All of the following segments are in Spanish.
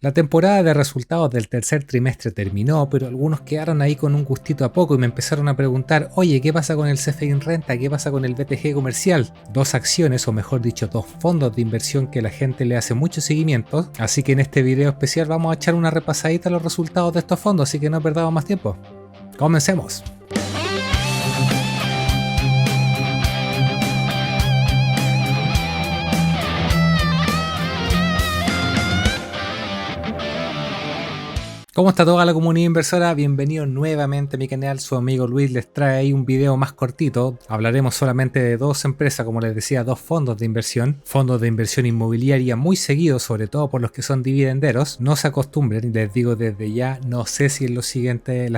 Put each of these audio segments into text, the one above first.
La temporada de resultados del tercer trimestre terminó, pero algunos quedaron ahí con un gustito a poco y me empezaron a preguntar, oye, ¿qué pasa con el CFI Renta? ¿Qué pasa con el BTG Comercial? Dos acciones, o mejor dicho, dos fondos de inversión que la gente le hace mucho seguimiento, así que en este video especial vamos a echar una repasadita a los resultados de estos fondos, así que no perdamos más tiempo. ¡Comencemos! ¿Cómo está toda la comunidad inversora? Bienvenidos nuevamente a mi canal, su amigo Luis les trae ahí un video más cortito. Hablaremos solamente de dos empresas, como les decía, dos fondos de inversión inmobiliaria muy seguidos, sobre todo por los que son dividenderos. No se acostumbren, les digo desde ya, no sé si en las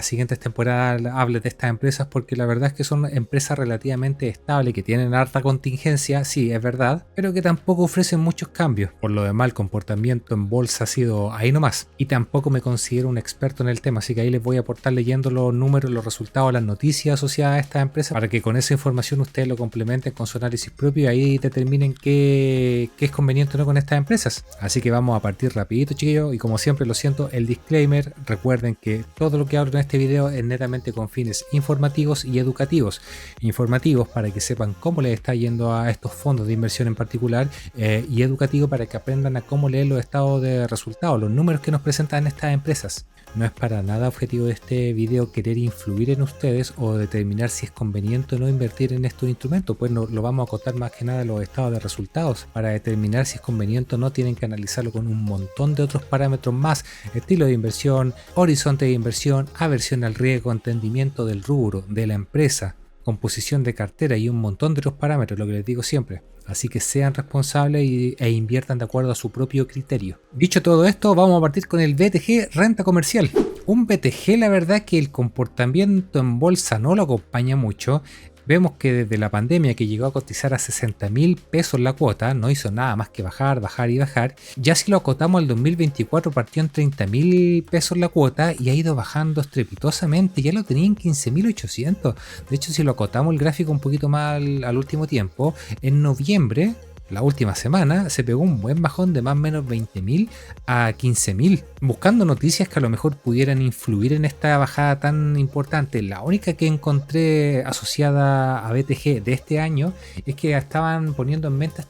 siguientes temporadas hable de estas empresas, porque la verdad es que son empresas relativamente estables, que tienen harta contingencia, sí, es verdad, pero que tampoco ofrecen muchos cambios. Por lo demás, el comportamiento en bolsa ha sido ahí nomás, y tampoco me considero un experto en el tema, así que ahí les voy a aportar leyendo los números, los resultados, las noticias asociadas a estas empresas para que con esa información ustedes lo complementen con su análisis propio y ahí determinen qué es conveniente o no con estas empresas. Así que vamos a partir rapidito, chiquillos, y como siempre lo siento, el disclaimer, recuerden que todo lo que hablo en este video es netamente con fines informativos y educativos. Informativos para que sepan cómo les está yendo a estos fondos de inversión en particular, y educativo para que aprendan a cómo leer los estados de resultados, los números que nos presentan estas empresas. No es para nada objetivo de este video querer influir en ustedes o determinar si es conveniente o no invertir en estos instrumentos, pues lo vamos a acotar más que nada a los estados de resultados. Para determinar si es conveniente o no tienen que analizarlo con un montón de otros parámetros más: estilo de inversión, horizonte de inversión, aversión al riesgo, entendimiento del rubro, de la empresa, composición de cartera y un montón de otros parámetros, lo que les digo siempre. Así que sean responsables e inviertan de acuerdo a su propio criterio. Dicho todo esto, vamos a partir con el BTG Renta Comercial. Un BTG, la verdad que el comportamiento en bolsa no lo acompaña mucho. Vemos que desde la pandemia, que llegó a cotizar a 60.000 pesos la cuota, no hizo nada más que bajar y bajar. Ya si lo acotamos al 2024 partió en 30.000 pesos la cuota y ha ido bajando estrepitosamente, ya lo tenía en 15.800. De hecho, si lo acotamos el gráfico un poquito más al último tiempo, en noviembre, la última semana, se pegó un buen bajón de más o menos 20.000 a 15.000. Buscando noticias que a lo mejor pudieran influir en esta bajada tan importante, la única que encontré asociada a BTG de este año es que estaban poniendo en venta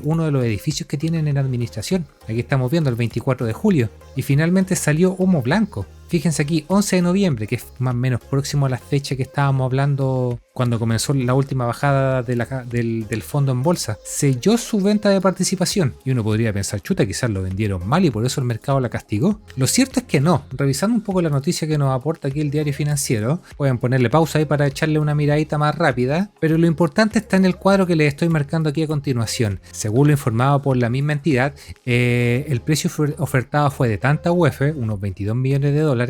uno de los edificios que tienen en administración. Aquí estamos viendo el 24 de julio y finalmente salió humo blanco. Fíjense aquí, 11 de noviembre, que es más o menos próximo a la fecha que estábamos hablando cuando comenzó la última bajada del fondo en bolsa. Selló su venta de participación y uno podría pensar, chuta, quizás lo vendieron mal y por eso el mercado la castigó. Lo cierto es que no. Revisando un poco la noticia que nos aporta aquí el diario financiero, pueden ponerle pausa ahí para echarle una miradita más rápida, pero lo importante está en el cuadro que les estoy marcando aquí a continuación. Según lo informado por la misma entidad, el precio ofertado fue de tanta UF, unos 22 millones de dólares,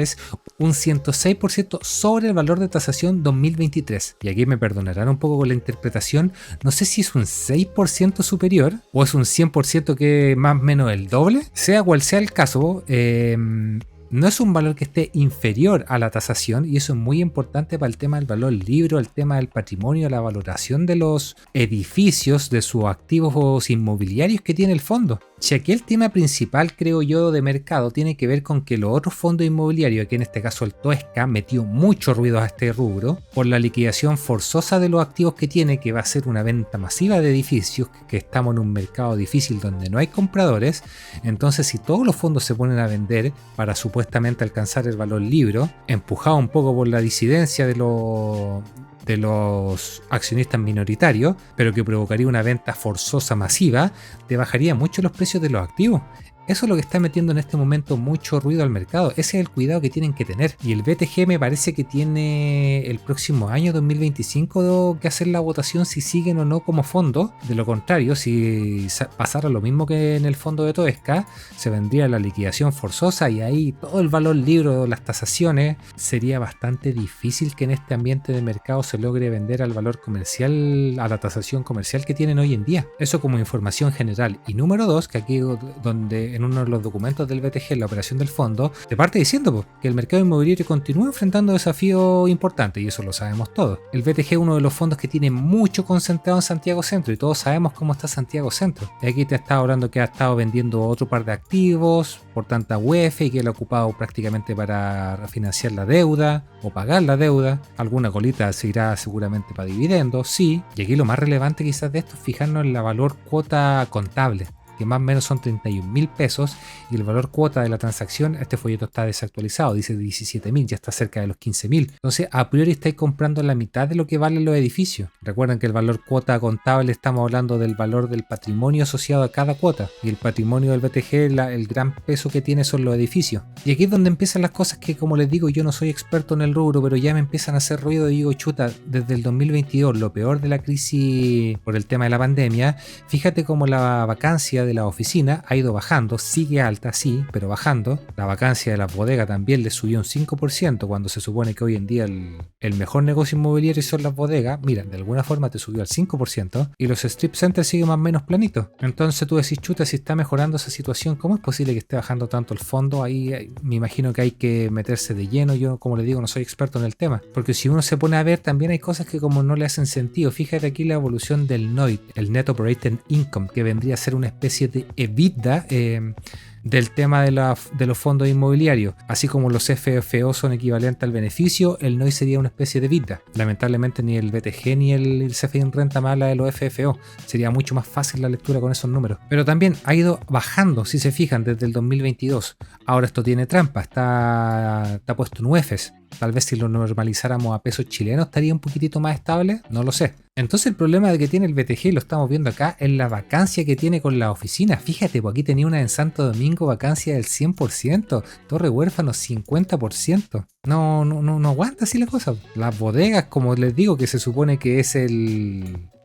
un 106% sobre el valor de tasación 2023. Y aquí me perdonarán un poco con la interpretación, no sé si es un 6% superior o es un 100% que más o menos el doble. Sea cual sea el caso, no es un valor que esté inferior a la tasación, y eso es muy importante para el tema del valor libre, el tema del patrimonio, la valoración de los edificios, de sus activos inmobiliarios que tiene el fondo. Si aquí el tema principal, creo yo, de mercado tiene que ver con que los otros fondos inmobiliarios, aquí en este caso el Toesca, metió mucho ruido a este rubro por la liquidación forzosa de los activos que tiene, que va a ser una venta masiva de edificios, que estamos en un mercado difícil donde no hay compradores. Entonces, si todos los fondos se ponen a vender para supuestamente alcanzar el valor libre, empujado un poco por la disidencia de los accionistas minoritarios, pero que provocaría una venta forzosa masiva, te bajaría mucho los precios de los activos. Eso es lo que está metiendo en este momento mucho ruido al mercado. Ese es el cuidado que tienen que tener. Y el BTG me parece que tiene el próximo año 2025 que hacer la votación si siguen o no como fondo. De lo contrario, si pasara lo mismo que en el fondo de Toesca, se vendría la liquidación forzosa y ahí todo el valor libre, las tasaciones, sería bastante difícil que en este ambiente de mercado se logre vender al valor comercial, a la tasación comercial que tienen hoy en día. Eso como información general. Y número dos, que aquí donde en uno de los documentos del BTG, en la operación del fondo, te parte diciendo pues, que el mercado inmobiliario continúa enfrentando desafíos importantes y eso lo sabemos todos. El BTG es uno de los fondos que tiene mucho concentrado en Santiago Centro y todos sabemos cómo está Santiago Centro. Y aquí te estaba hablando que ha estado vendiendo otro par de activos por tanta UEF y que lo ha ocupado prácticamente para refinanciar la deuda o pagar la deuda. Alguna colita se irá seguramente para dividendos, sí. Y aquí lo más relevante quizás de esto es fijarnos en la valor cuota contable, que más o menos son 31.000 pesos, y el valor cuota de la transacción, este folleto está desactualizado, dice 17.000, ya está cerca de los 15.000. Entonces, a priori estáis comprando la mitad de lo que valen los edificios. Recuerden que el valor cuota contable estamos hablando del valor del patrimonio asociado a cada cuota, y el patrimonio del BTG, el gran peso que tiene son los edificios. Y aquí es donde empiezan las cosas que, como les digo, yo no soy experto en el rubro, pero ya me empiezan a hacer ruido y digo, chuta, desde el 2022, lo peor de la crisis por el tema de la pandemia, fíjate cómo la vacancia de la oficina ha ido bajando, sigue alta, sí, pero bajando. La vacancia de la bodega también le subió un 5% cuando se supone que hoy en día el mejor negocio inmobiliario son las bodegas. Mira, de alguna forma te subió al 5% y los strip centers siguen más o menos planitos. Entonces tú decís, chuta, si está mejorando esa situación, ¿cómo es posible que esté bajando tanto el fondo? Ahí me imagino que hay que meterse de lleno. Yo, como les digo, no soy experto en el tema, porque si uno se pone a ver, también hay cosas que como no le hacen sentido. Fíjate aquí la evolución del NOI, el Net Operating Income, que vendría a ser una especie de EBITDA del tema de los fondos inmobiliarios. Así como los FFO son equivalentes al beneficio, el NOI sería una especie de EBITDA. Lamentablemente ni el BTG ni el CFI en renta me habla de los FFO. Sería mucho más fácil la lectura con esos números. Pero también ha ido bajando, si se fijan, desde el 2022. Ahora esto tiene trampa, está puesto en UEFs. Tal vez si lo normalizáramos a pesos chilenos estaría un poquitito más estable, no lo sé. Entonces el problema de que tiene el BTG, lo estamos viendo acá, es la vacancia que tiene con la oficina. Fíjate, pues aquí tenía una en Santo Domingo vacancia del 100%, Torre Huérfano 50%. No aguanta así la cosa. Las bodegas, como les digo, que se supone que es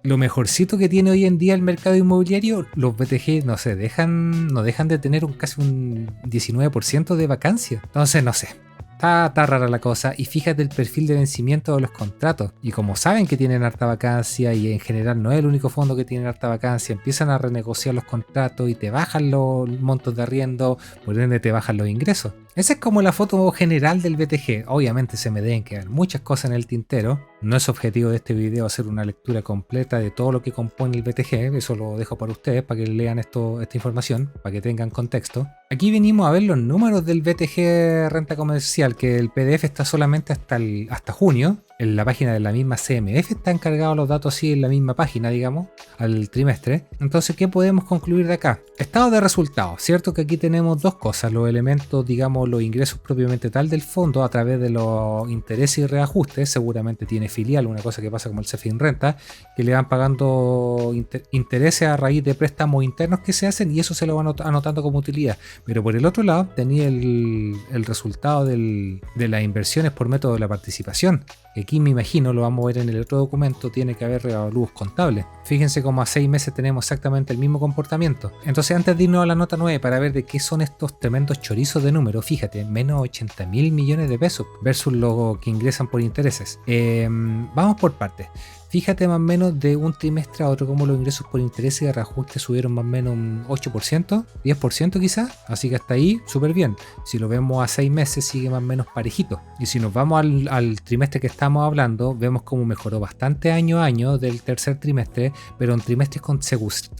lo mejorcito que tiene hoy en día el mercado inmobiliario, los BTG no dejan de tener casi un 19% de vacancia. Entonces no sé. Está rara la cosa y fíjate el perfil de vencimiento de los contratos y como saben que tienen harta vacancia y en general no es el único fondo que tiene harta vacancia, empiezan a renegociar los contratos y te bajan los montos de arriendo, por ende te bajan los ingresos. Esa es como la foto general del BTG. Obviamente se me deben quedar muchas cosas en el tintero. No es objetivo de este video hacer una lectura completa de todo lo que compone el BTG. Eso lo dejo para ustedes, para que lean esta información, para que tengan contexto. Aquí venimos a ver los números del BTG Renta Comercial, que el PDF está solamente hasta junio. En la página de la misma CMF están cargados los datos así en la misma página, digamos, al trimestre. Entonces, ¿qué podemos concluir de acá? Estado de resultados, ¿cierto? Que aquí tenemos dos cosas, los elementos, digamos, los ingresos propiamente tal del fondo a través de los intereses y reajustes. Seguramente tiene filial, una cosa que pasa como el CFI en renta, que le van pagando intereses a raíz de préstamos internos que se hacen y eso se lo van anotando como utilidad. Pero por el otro lado tenía el resultado de las inversiones por método de la participación. Aquí me imagino, lo vamos a ver en el otro documento, tiene que haber revaluados contables. Fíjense cómo a 6 meses tenemos exactamente el mismo comportamiento. Entonces antes de irnos a la nota 9 para ver de qué son estos tremendos chorizos de números, fíjate, menos 80.000 millones de pesos versus lo que ingresan por intereses. Vamos por partes. Fíjate más o menos de un trimestre a otro cómo los ingresos por intereses y reajuste subieron más o menos un 8%, 10% quizás, así que hasta ahí súper bien. Si lo vemos a 6 meses sigue más o menos parejito. Y si nos vamos al trimestre que estamos hablando, vemos cómo mejoró bastante año a año del tercer trimestre, pero en trimestres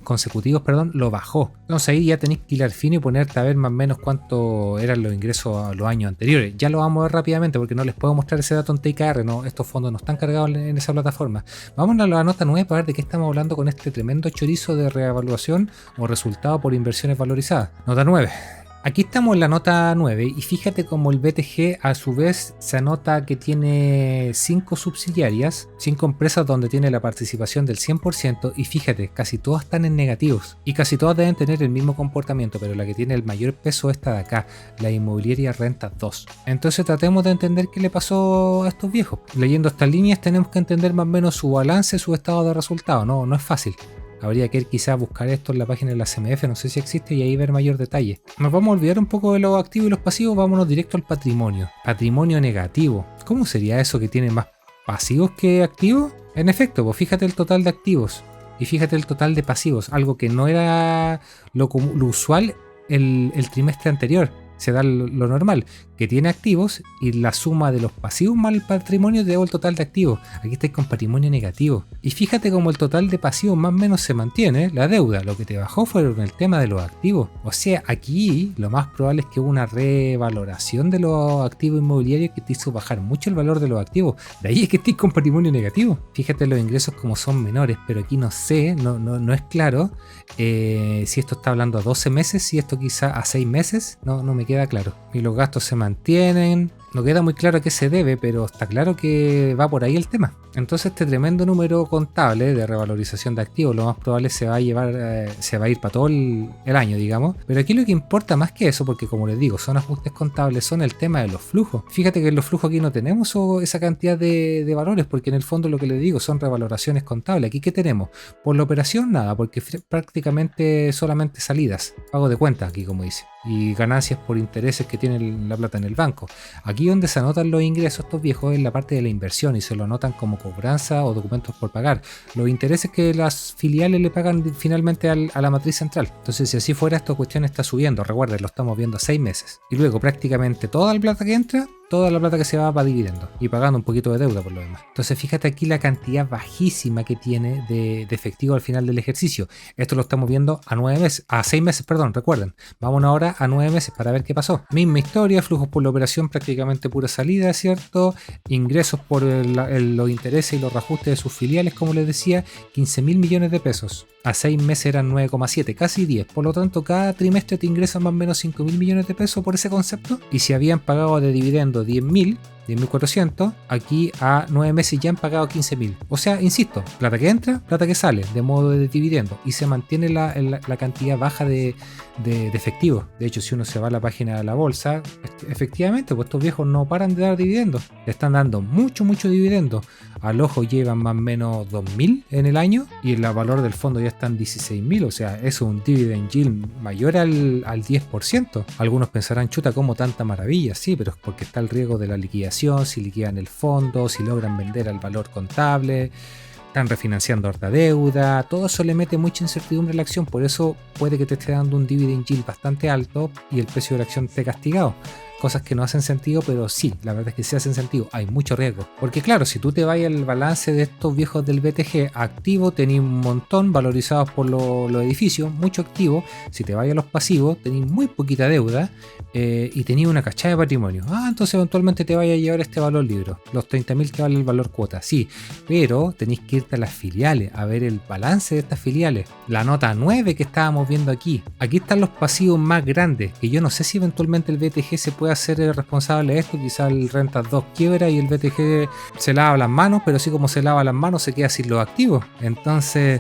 consecutivos lo bajó. Entonces ahí ya tenéis que hilar fino y ponerte a ver más o menos cuánto eran los ingresos a los años anteriores. Ya lo vamos a ver rápidamente porque no les puedo mostrar ese dato en TKR, no, estos fondos no están cargados en esa plataforma. Vamos a la nota 9 para ver de qué estamos hablando con este tremendo chorizo de reevaluación o resultado por inversiones valorizadas. Nota 9. Aquí estamos en la nota 9 y fíjate cómo el BTG a su vez se anota que tiene 5 subsidiarias, 5 empresas donde tiene la participación del 100% y fíjate, casi todas están en negativos y casi todas deben tener el mismo comportamiento, pero la que tiene el mayor peso es esta de acá, la inmobiliaria Renta 2. Entonces tratemos de entender qué le pasó a estos viejos. Leyendo estas líneas tenemos que entender más o menos su balance, su estado de resultado, no es fácil. Habría que ir quizás buscar esto en la página de la CMF, no sé si existe, y ahí ver mayor detalle. Nos vamos a olvidar un poco de los activos y los pasivos, vámonos directo al patrimonio. Patrimonio negativo. ¿Cómo sería eso que tiene más pasivos que activos? En efecto, pues fíjate el total de activos y fíjate el total de pasivos, algo que no era lo usual el trimestre anterior. Se da lo normal, que tiene activos y la suma de los pasivos más el patrimonio te da el total de activos. Aquí estáis con patrimonio negativo. Y fíjate cómo el total de pasivos más o menos se mantiene, la deuda. Lo que te bajó fue el tema de los activos. O sea, aquí lo más probable es que hubo una revaloración de los activos inmobiliarios que te hizo bajar mucho el valor de los activos. De ahí es que estáis con patrimonio negativo. Fíjate los ingresos como son menores, pero aquí no sé, no es claro si esto está hablando a 12 meses, si esto quizá a 6 meses, no me queda claro. Y los gastos se mantienen, no queda muy claro a qué se debe, pero está claro que va por ahí el tema. Entonces este tremendo número contable de revalorización de activos lo más probable se va a ir para todo el año, digamos. Pero aquí lo que importa más que eso, porque como les digo, son ajustes contables, son el tema de los flujos. Fíjate que en los flujos aquí no tenemos esa cantidad de valores, porque en el fondo lo que les digo son revaloraciones contables. Aquí ¿qué tenemos? Por la operación nada, porque prácticamente solamente salidas, pago de cuenta aquí como dice, y ganancias por intereses que tiene la plata en el banco. Aquí donde se anotan los ingresos estos viejos es la parte de la inversión y se lo anotan como cobranza o documentos por pagar. Los intereses que las filiales le pagan finalmente a la matriz central. Entonces si así fuera, esta cuestión está subiendo. Recuerden, lo estamos viendo a 6 meses. Y luego prácticamente toda la plata que entra, toda la plata que se va dividendo y pagando un poquito de deuda por lo demás. Entonces fíjate aquí la cantidad bajísima que tiene de efectivo al final del ejercicio. Esto lo estamos viendo a 6 meses, perdón, recuerden. Vamos ahora a 9 meses para ver qué pasó. Misma historia, flujos por la operación prácticamente pura salida, ¿cierto? Ingresos por los intereses y los reajustes de sus filiales, como les decía, 15.000 millones de pesos. A 6 meses eran 9,7, casi 10. Por lo tanto, cada trimestre te ingresan más o menos 5.000 millones de pesos por ese concepto. Y si habían pagado de dividendo 10.400, aquí a 9 meses ya han pagado 15.000. O sea, insisto, plata que entra, plata que sale, de modo de dividendo. Y se mantiene la cantidad baja de efectivo. De hecho, si uno se va a la página de la bolsa, efectivamente, pues estos viejos no paran de dar dividendos. Le están dando mucho dividendo. Al ojo llevan más o menos 2.000 en el año y el valor del fondo ya están 16.000. O sea, es un dividend yield mayor al 10%. Algunos pensarán, chuta, ¿cómo tanta maravilla? Sí, pero es porque está el riesgo de la liquidación, si liquidan el fondo, si logran vender al valor contable, están refinanciando harta deuda, todo eso le mete mucha incertidumbre a la acción, por eso puede que te esté dando un dividend yield bastante alto y el precio de la acción esté castigado. Cosas que no hacen sentido, pero sí, la verdad es que sí hacen sentido, hay mucho riesgo. Porque claro, si tú te vas al balance de estos viejos del BTG, activo tenéis un montón valorizados por los edificios, mucho activo. Si te vas a los pasivos, tenéis muy poquita deuda y tenéis una cachada de patrimonio. Entonces eventualmente te vaya a llevar este valor libro, los 30.000 que vale el valor cuota, sí. Pero tenéis que irte a las filiales, a ver el balance de estas filiales. La nota 9 que estábamos viendo aquí. Aquí están los pasivos más grandes, que yo no sé si eventualmente el BTG se puede ser responsable de esto. Quizá el Rentas 2 quiebra y el BTG se lava las manos, pero así como se lava las manos se queda sin los activos, entonces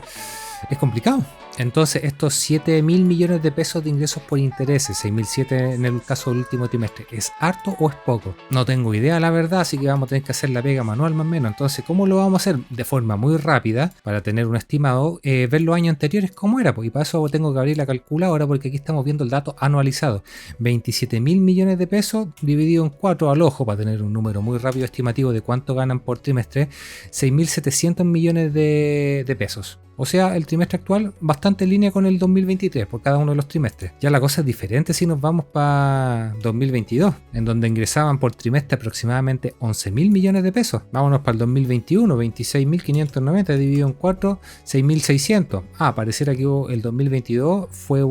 es complicado. Entonces estos 7.000 millones de pesos de ingresos por intereses, 6.007 en el caso del último trimestre, ¿es harto o es poco? No tengo idea, la verdad, así que vamos a tener que hacer la pega manual más o menos. Entonces, ¿cómo lo vamos a hacer? De forma muy rápida, para tener un estimado, ver los años anteriores cómo era, y para eso tengo que abrir la calculadora, porque aquí estamos viendo el dato anualizado. 27.000 millones de pesos dividido en 4 al ojo, para tener un número muy rápido estimativo de cuánto ganan por trimestre, 6.700 millones de pesos. O sea, el trimestre actual bastante en línea con el 2023 por cada uno de los trimestres. Ya la cosa es diferente si nos vamos para 2022, en donde ingresaban por trimestre aproximadamente 11.000 millones de pesos. Vámonos para el 2021, 26.590 dividido en 4, 6.600. Pareciera que el 2022 fue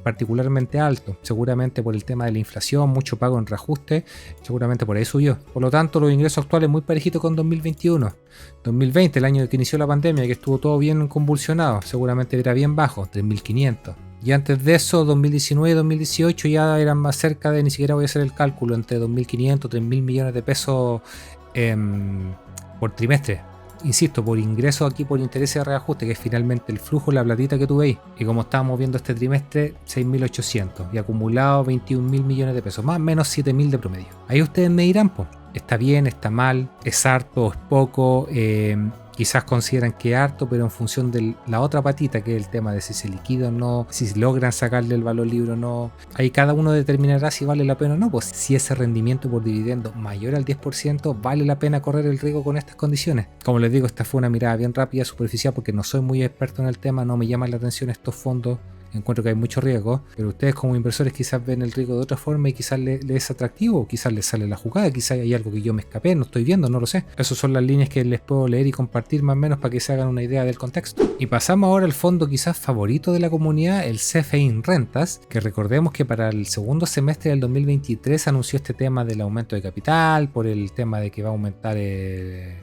particularmente alto, seguramente por el tema de la inflación, mucho pago en reajuste, seguramente por ahí subió. Por lo tanto, los ingresos actuales muy parejitos con 2021. 2020, el año que inició la pandemia, que estuvo todo bien convulsionado, seguramente era bien bajo, 3.500. Y antes de eso, 2019 y 2018 ya eran más cerca de, ni siquiera voy a hacer el cálculo, entre 2.500 y 3.000 millones de pesos por trimestre. Insisto, por ingresos aquí por interés de reajuste, que es finalmente el flujo, la platita que tú veis. Y como estábamos viendo este trimestre, 6.800 y acumulado 21.000 millones de pesos, más o menos 7.000 de promedio. Ahí ustedes me dirán, pues, está bien, está mal, es harto, es poco, quizás consideran que es harto, pero en función de la otra patita, que es el tema de si se liquida o no, si logran sacarle el valor libre o no, ahí cada uno determinará si vale la pena o no. Pues si ese rendimiento por dividendo mayor al 10%, vale la pena correr el riesgo con estas condiciones. Como les digo, esta fue una mirada bien rápida, superficial, porque no soy muy experto en el tema, no me llaman la atención estos fondos encuentro que hay mucho riesgo, pero ustedes como inversores quizás ven el riesgo de otra forma y quizás les es atractivo, quizás les sale la jugada, quizás hay algo que yo me escapé, no estoy viendo, no lo sé. Esas son las líneas que les puedo leer y compartir más o menos para que se hagan una idea del contexto. Y pasamos ahora al fondo quizás favorito de la comunidad, el CFI Rentas, que recordemos que para el segundo semestre del 2023 anunció este tema del aumento de capital, por el tema de que va a aumentar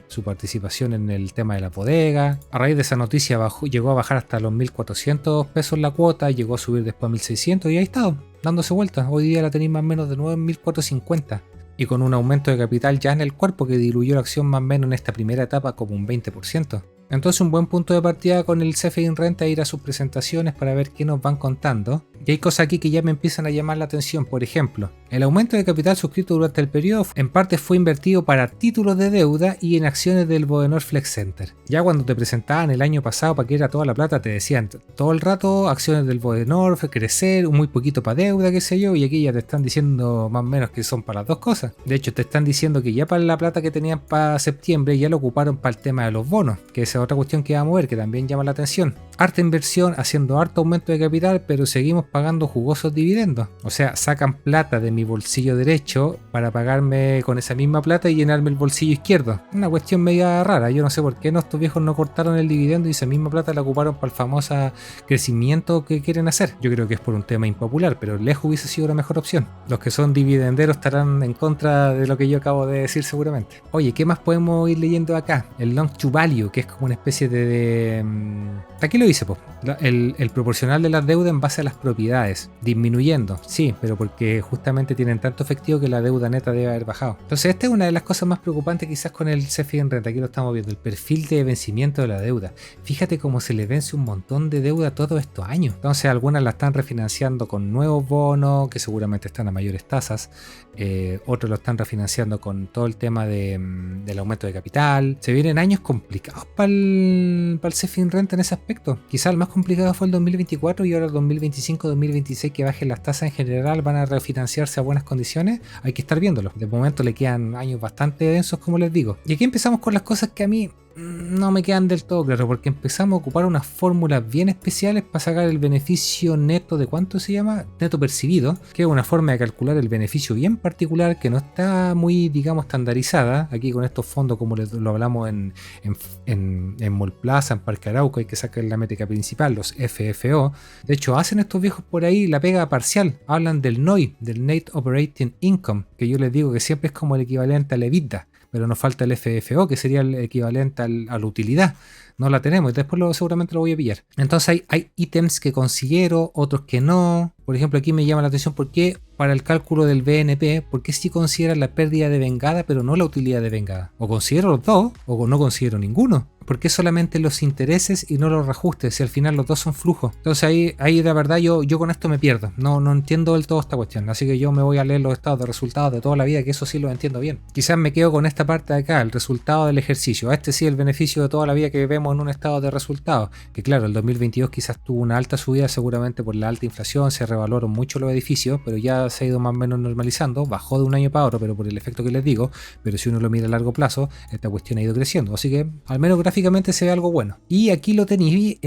su participación en el tema de la bodega. A raíz de esa noticia llegó a bajar hasta los 1.400 pesos la cuota, llegó a subir después a 1.600 y ahí está, dándose vueltas. Hoy día la tenéis más o menos de nuevo en 1.450 y con un aumento de capital ya en el cuerpo que diluyó la acción más o menos en esta primera etapa como un 20%. Entonces un buen punto de partida con el CFI en renta ir a sus presentaciones para ver qué nos van contando. Y hay cosas aquí que ya me empiezan a llamar la atención. Por ejemplo, el aumento de capital suscrito durante el periodo en parte fue invertido para títulos de deuda y en acciones del Bodenor Flex Center. Ya cuando te presentaban el año pasado para que era toda la plata, te decían todo el rato acciones del Bodenor, crecer, muy poquito para deuda, qué sé yo, y aquí ya te están diciendo más o menos que son para las dos cosas. De hecho, te están diciendo que ya para la plata que tenían para septiembre ya lo ocuparon para el tema de los bonos, que esa es otra cuestión que vamos a ver, que también llama la atención. Harta inversión, haciendo harto aumento de capital, pero seguimos pagando jugosos dividendos. O sea, sacan plata de mi bolsillo derecho para pagarme con esa misma plata y llenarme el bolsillo izquierdo. Una cuestión media rara. Yo no sé por qué estos viejos no cortaron el dividendo y esa misma plata la ocuparon para el famoso crecimiento que quieren hacer. Yo creo que es por un tema impopular, pero lejos hubiese sido la mejor opción. Los que son dividenderos estarán en contra de lo que yo acabo de decir seguramente. Oye, ¿qué más podemos ir leyendo acá? El long to value, que es como una especie de aquí lo dice, pues. El proporcional de las deudas en base a las propiedades, disminuyendo, sí, pero porque justamente tienen tanto efectivo que la deuda neta debe haber bajado. Entonces esta es una de las cosas más preocupantes quizás con el CFI en renta, aquí lo estamos viendo, el perfil de vencimiento de la deuda. Fíjate cómo se le vence un montón de deuda todos estos años. Entonces algunas la están refinanciando con nuevos bonos, que seguramente están a mayores tasas, otros lo están refinanciando con todo el tema del aumento de capital. Se vienen años complicados para el CFI en renta en ese aspecto. Quizás el más complicado fue el 2024 y ahora el 2025-2026 que bajen las tasas en general, van a refinanciarse a buenas condiciones. Hay que estar viéndolo. De momento le quedan años bastante densos, como les digo. Y aquí empezamos con las cosas que a mí no me quedan del todo claro, porque empezamos a ocupar unas fórmulas bien especiales para sacar el beneficio neto de ¿cuánto se llama? Neto percibido, que es una forma de calcular el beneficio bien particular que no está muy, digamos, estandarizada. Aquí con estos fondos, como lo hablamos en Mallplaza, en Parque Arauco, hay que sacar la métrica principal, los FFO. De hecho, hacen estos viejos por ahí la pega parcial, hablan del NOI, del Net Operating Income, que yo les digo que siempre es como el equivalente al EBITDA. Pero nos falta el FFO, que sería el equivalente a la utilidad. No la tenemos y después seguramente lo voy a pillar. Entonces hay ítems que considero, otros que no. Por ejemplo, aquí me llama la atención por qué para el cálculo del BNP, por qué sí considera la pérdida de vengada pero no la utilidad de vengada. O considero los dos o no considero ninguno. ¿Por qué solamente los intereses y no los reajustes? Si al final los dos son flujos. Entonces ahí de verdad yo con esto me pierdo. No entiendo del todo esta cuestión. Así que yo me voy a leer los estados de resultados de toda la vida, que eso sí lo entiendo bien. Quizás me quedo con esta parte de acá, el resultado del ejercicio. Este sí, el beneficio de toda la vida que vemos en un estado de resultados. Que claro, el 2022 quizás tuvo una alta subida seguramente por la alta inflación. Se revaloraron mucho los edificios, pero ya se ha ido más o menos normalizando. Bajó de un año para otro, pero por el efecto que les digo. Pero si uno lo mira a largo plazo, esta cuestión ha ido creciendo. Así que al menos gráficamente se ve algo bueno. Y aquí lo tenéis,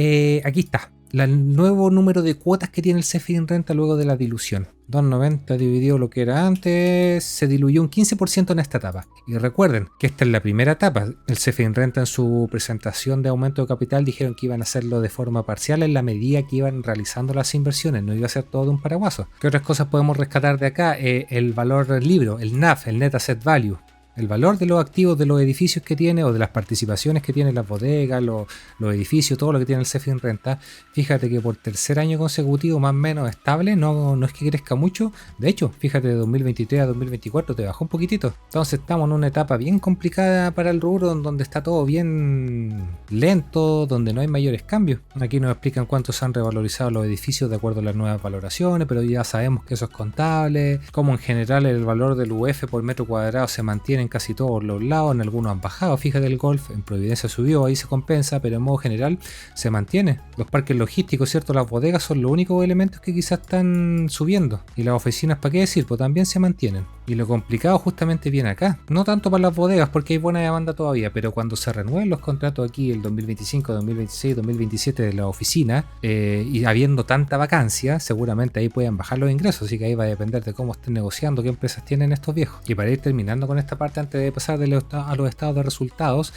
aquí está. El nuevo número de cuotas que tiene el CFI en renta luego de la dilución. 2.90 dividido lo que era antes, se diluyó un 15% en esta etapa. Y recuerden que esta es la primera etapa. El CFI en renta en su presentación de aumento de capital dijeron que iban a hacerlo de forma parcial en la medida que iban realizando las inversiones, no iba a ser todo de un paraguaso. ¿Qué otras cosas podemos rescatar de acá? El valor del libro, el NAV, el Net Asset Value. El valor de los activos de los edificios que tiene o de las participaciones que tiene las bodegas, los edificios, todo lo que tiene el CFI en renta. Fíjate que por tercer año consecutivo más o menos estable, no es que crezca mucho. De hecho, fíjate de 2023 a 2024 te bajó un poquitito. Entonces estamos en una etapa bien complicada para el rubro donde está todo bien lento, donde no hay mayores cambios. Aquí nos explican cuánto se han revalorizado los edificios de acuerdo a las nuevas valoraciones, pero ya sabemos que eso es contable. Como en general el valor del UF por metro cuadrado se mantiene en casi todos los lados, en algunos han bajado, fíjate el Golf, en Providencia subió, ahí se compensa, pero en modo general se mantiene. Los parques logísticos, ¿cierto? Las bodegas son los únicos elementos que quizás están subiendo, y las oficinas, ¿para qué decir? Pues también se mantienen. Y lo complicado justamente viene acá. No tanto para las bodegas porque hay buena demanda todavía, pero cuando se renueven los contratos aquí el 2025, 2026, 2027 de la oficina y habiendo tanta vacancia, seguramente ahí pueden bajar los ingresos. Así que ahí va a depender de cómo estén negociando, qué empresas tienen estos viejos. Y para ir terminando con esta parte antes de pasar a los estados de resultados,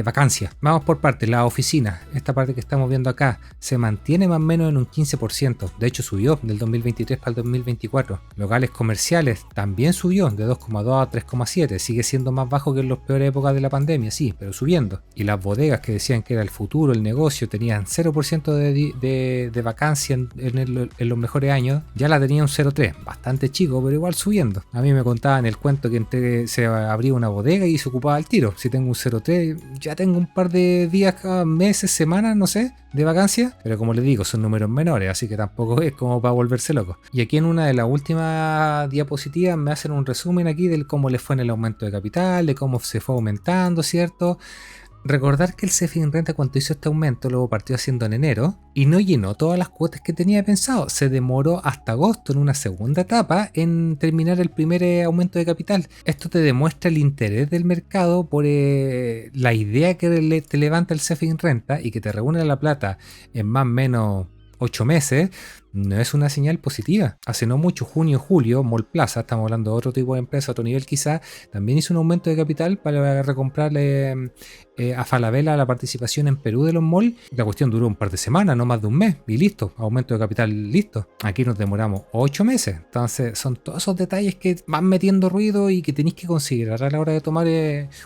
vacancia. Vamos por partes. La oficina, esta parte que estamos viendo acá, se mantiene más o menos en un 15%. De hecho subió del 2023 para el 2024. Locales comerciales también subió de 2,2 a 3,7. Sigue siendo más bajo que en las peores épocas de la pandemia, sí, pero subiendo. Y las bodegas que decían que era el futuro, el negocio, tenían 0% de vacancia en los mejores años, ya la tenía un 0,3. Bastante chico, pero igual subiendo. A mí me contaban el cuento que se abría una bodega y se ocupaba el tiro. Si tengo un 0,3, ya tengo un par de días, meses, semanas, no sé, de vacancia, pero como les digo, son números menores, así que tampoco es como para volverse loco. Y aquí en una de las últimas diapositivas me hacen un resumen aquí de cómo les fue en el aumento de capital, de cómo se fue aumentando, ¿cierto? Recordar que el Cefinrenta cuando hizo este aumento lo partió haciendo en enero y no llenó todas las cuotas que tenía pensado. Se demoró hasta agosto en una segunda etapa en terminar el primer aumento de capital. Esto te demuestra el interés del mercado por la idea que te levanta el Cefinrenta y que te reúne la plata en más o menos 8 meses. No es una señal positiva. Hace no mucho, junio, julio, Mall Plaza, estamos hablando de otro tipo de empresa, otro nivel quizá, también hizo un aumento de capital para recomprarle a Falabella la participación en Perú de los malls. La cuestión duró un par de semanas, no más de un mes, y listo, aumento de capital listo. Aquí nos demoramos 8 meses. Entonces son todos esos detalles que van metiendo ruido y que tenéis que considerar a la hora de tomar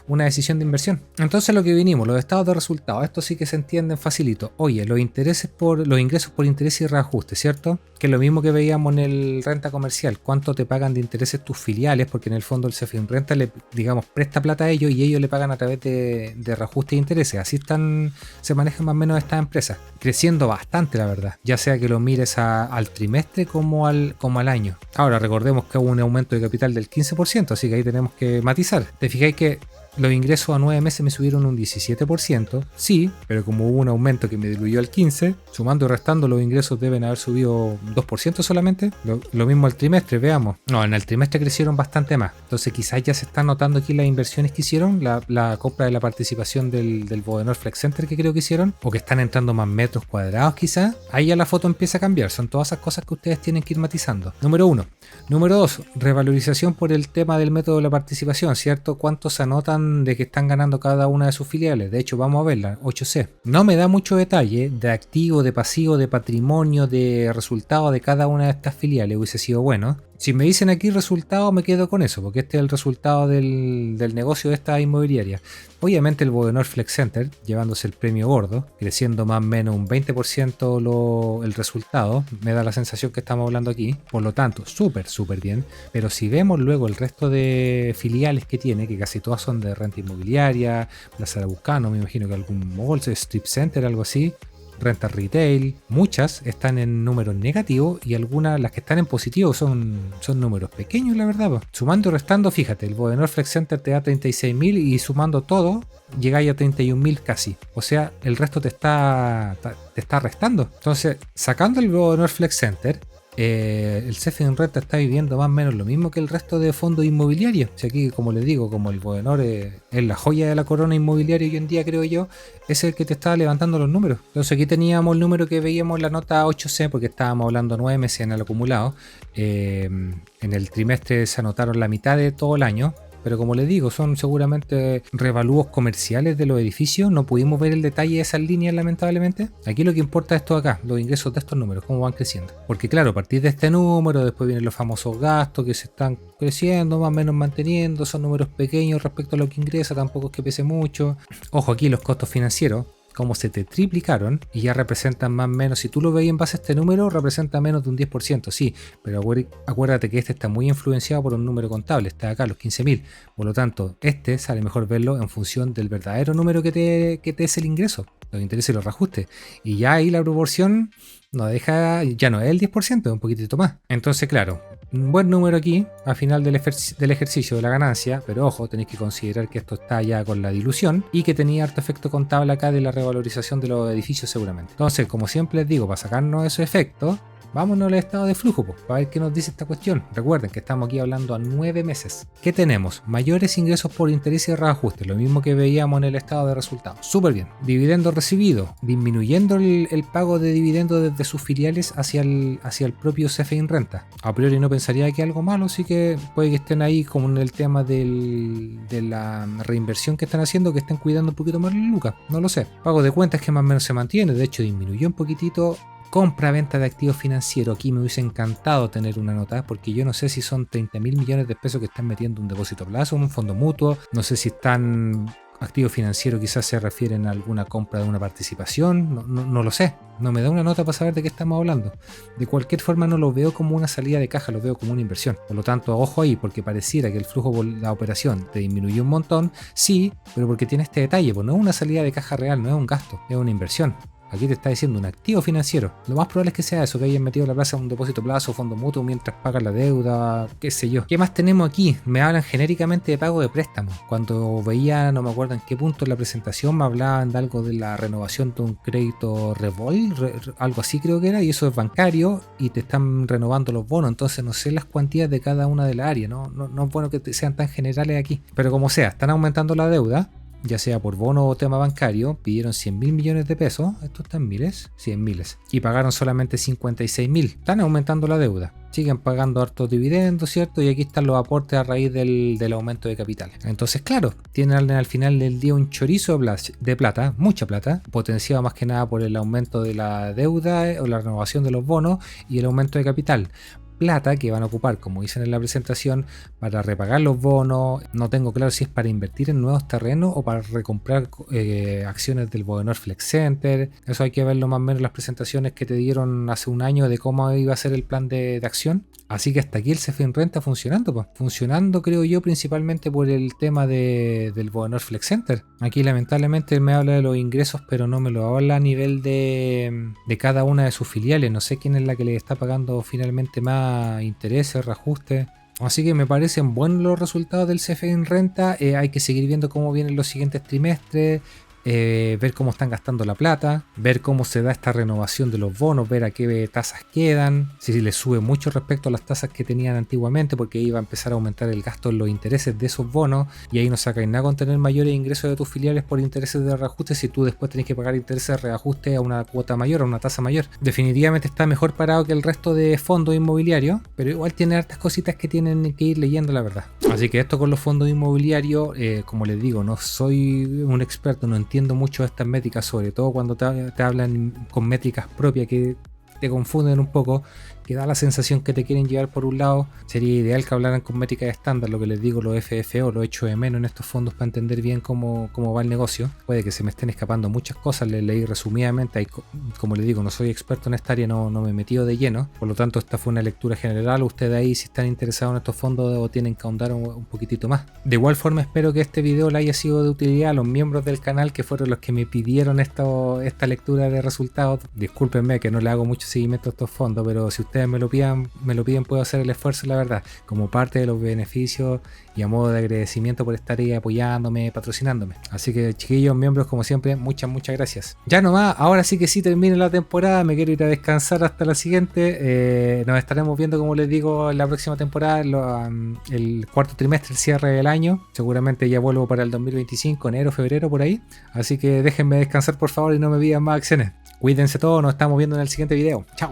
una decisión de inversión. Entonces lo que vinimos, los estados de resultados, esto sí que se entienden facilito. Oye, los ingresos por interés y reajuste, ¿cierto? Que es lo mismo que veíamos en el renta comercial, cuánto te pagan de intereses tus filiales, porque en el fondo el Cefinrenta le, digamos, presta plata a ellos y ellos le pagan a través de reajuste de intereses. Así se manejan más o menos estas empresas, creciendo bastante la verdad, ya sea que lo mires al trimestre como al año. Ahora recordemos que hubo un aumento de capital del 15%, así que ahí tenemos que matizar. Te fijáis que los ingresos a 9 meses me subieron un 17%, sí, pero como hubo un aumento que me diluyó al 15%, sumando y restando los ingresos deben haber subido 2% solamente. Lo mismo al trimestre, veamos. No, en el trimestre crecieron bastante más. Entonces quizás ya se están notando aquí las inversiones que hicieron, la compra de la participación del Bodenor Flex Center que creo que hicieron, o que están entrando más metros cuadrados quizás. Ahí ya la foto empieza a cambiar. Son todas esas cosas que ustedes tienen que ir matizando. Número 1. Número 2. Revalorización por el tema del método de la participación, ¿cierto? ¿Cuántos se anotan de que están ganando cada una de sus filiales? De hecho, vamos a verla, 8C. No me da mucho detalle de activo, de pasivo, de patrimonio, de resultado de cada una de estas filiales, hubiese sido bueno. Si me dicen aquí resultado, me quedo con eso, porque este es el resultado del negocio de esta inmobiliaria. Obviamente el Bodenor Flex Center, llevándose el premio gordo, creciendo más o menos un 20% el resultado, me da la sensación que estamos hablando aquí. Por lo tanto, súper bien. Pero si vemos luego el resto de filiales que tiene, que casi todas son de renta inmobiliaria, Plaza Araucano, me imagino que algún mall, Strip Center, algo así, renta retail, muchas están en números negativos y algunas, las que están en positivo, son números pequeños, la verdad. Po. Sumando y restando, fíjate, el Bodenor Flex Center te da 36.000 y sumando todo, llegáis a 31.000 casi. O sea, el resto te está restando. Entonces, sacando el Bodenor Flex Center, el Cefinrenta está viviendo más o menos lo mismo que el resto de fondos inmobiliarios. O sea, aquí, como les digo, como el Bodenor es la joya de la corona inmobiliaria hoy en día, creo yo, es el que te está levantando los números. Entonces aquí teníamos el número que veíamos en la nota 8C, porque estábamos hablando 9 meses en el acumulado. En el trimestre se anotaron la mitad de todo el año. Pero como les digo, son seguramente revalúos comerciales de los edificios. No pudimos ver el detalle de esas líneas, lamentablemente. Aquí lo que importa es esto acá, los ingresos de estos números, cómo van creciendo. Porque claro, a partir de este número, después vienen los famosos gastos que se están creciendo, más o menos manteniendo. Son números pequeños respecto a lo que ingresa, tampoco es que pese mucho. Ojo aquí los costos financieros, como se te triplicaron y ya representan más o menos, si tú lo veis en base a este número, representa menos de un 10%, sí, pero acuérdate que este está muy influenciado por un número contable, está acá los 15.000, por lo tanto, este sale mejor verlo en función del verdadero número que te es el ingreso, los intereses y los reajustes, y ya ahí la proporción no deja, ya no es el 10%, es un poquitito más. Entonces, claro, un buen número aquí al final del ejercicio de la ganancia, pero ojo, tenéis que considerar que esto está ya con la dilución y que tenía harto efecto contable acá de la revalorización de los edificios seguramente. Entonces, como siempre les digo, para sacarnos esos efectos, Vámonos al estado de flujo, pues, para ver qué nos dice esta cuestión. Recuerden que estamos aquí hablando a 9 meses. ¿Qué tenemos? Mayores ingresos por interés y reajuste, lo mismo que veíamos en el estado de resultados. Súper bien. Dividendos recibidos, disminuyendo el pago de dividendos desde sus filiales hacia el propio CFE Renta. A priori no pensaría que algo malo, sí que puede que estén ahí como en el tema de la reinversión que están haciendo, que estén cuidando un poquito más las lucas. No lo sé. Pago de cuentas que más o menos se mantiene, de hecho disminuyó un poquitito. Compra-venta de activos financieros, aquí me hubiese encantado tener una nota, porque yo no sé si son 30.000 millones de pesos que están metiendo un depósito a plazo, un fondo mutuo, no sé si están activos financieros, quizás se refieren a alguna compra de una participación, no lo sé, no me da una nota para saber de qué estamos hablando. De cualquier forma no lo veo como una salida de caja, lo veo como una inversión. Por lo tanto, ojo ahí, porque pareciera que el flujo por la operación te disminuyó un montón, sí, pero porque tiene este detalle, pues no es una salida de caja real, no es un gasto, es una inversión. Aquí te está diciendo un activo financiero. Lo más probable es que sea eso, que hayan metido la plaza en un depósito a plazo, fondo mutuo mientras pagan la deuda, qué sé yo. ¿Qué más tenemos aquí? Me hablan genéricamente de pago de préstamos. Cuando veía, no me acuerdo en qué punto en la presentación, me hablaban de algo de la renovación de un crédito Revol, algo así creo que era, y eso es bancario y te están renovando los bonos. Entonces no sé las cuantías de cada una de las áreas, no es bueno que sean tan generales aquí. Pero como sea, están aumentando la deuda, ya sea por bono o tema bancario, pidieron 100.000 millones de pesos, esto está en miles, 100 miles, y pagaron solamente 56.000. Están aumentando la deuda, siguen pagando hartos dividendos, ¿cierto? Y aquí están los aportes a raíz del aumento de capital. Entonces, claro, tienen al final del día un chorizo de plata, mucha plata, potenciado más que nada por el aumento de la deuda o la renovación de los bonos y el aumento de capital. Plata que van a ocupar, como dicen en la presentación, para repagar los bonos. No tengo claro si es para invertir en nuevos terrenos o para recomprar acciones del Bodenor Flex Center. Eso hay que verlo más o menos en las presentaciones que te dieron hace un año de cómo iba a ser el plan de acción. Así que hasta aquí el CFE Renta funcionando, pues. Funcionando, creo yo, principalmente por el tema del Bodenor Flex Center. Aquí lamentablemente me habla de los ingresos, pero no me lo habla a nivel de cada una de sus filiales. No sé quién es la que le está pagando finalmente más intereses, reajustes. Así que me parecen buenos los resultados del CFE Renta. Hay que seguir viendo cómo vienen los siguientes trimestres. Ver cómo están gastando la plata, ver cómo se da esta renovación de los bonos, ver a qué tasas quedan, si les sube mucho respecto a las tasas que tenían antiguamente, porque iba a empezar a aumentar el gasto en los intereses de esos bonos, y ahí no sacáis nada con tener mayores ingresos de tus filiales por intereses de reajuste si tú después tenés que pagar intereses de reajuste a una cuota mayor, a una tasa mayor. Definitivamente está mejor parado que el resto de fondos inmobiliarios, pero igual tiene hartas cositas que tienen que ir leyendo, la verdad. Así que esto con los fondos inmobiliarios, como les digo, no soy un experto, no entiendo mucho de estas métricas, sobre todo cuando te hablan con métricas propias que te confunden un poco, que da la sensación que te quieren llevar por un lado. Sería ideal que hablaran con métricas estándar, lo que les digo, los FFO, lo echo de menos en estos fondos para entender bien cómo va el negocio. Puede que se me estén escapando muchas cosas, les leí resumidamente, como les digo, no soy experto en esta área, no me he metido de lleno, por lo tanto esta fue una lectura general. Ustedes ahí, si están interesados en estos fondos, o tienen que ahondar un poquitito más. De igual forma espero que este video le haya sido de utilidad a los miembros del canal, que fueron los que me pidieron esta lectura de resultados. Discúlpenme que no le hago mucho seguimiento a estos fondos, pero si ustedes me lo piden, puedo hacer el esfuerzo, la verdad, como parte de los beneficios y a modo de agradecimiento por estar ahí apoyándome, patrocinándome. Así que, chiquillos, miembros, como siempre, muchas gracias. Ya nomás, ahora sí que sí termina la temporada, me quiero ir a descansar hasta la siguiente. Nos estaremos viendo, como les digo, en la próxima temporada, el cuarto trimestre, el cierre del año. Seguramente ya vuelvo para el 2025, enero, febrero, por ahí. Así que déjenme descansar, por favor, y no me pidan más acciones. Cuídense todos, nos estamos viendo en el siguiente video. Chao.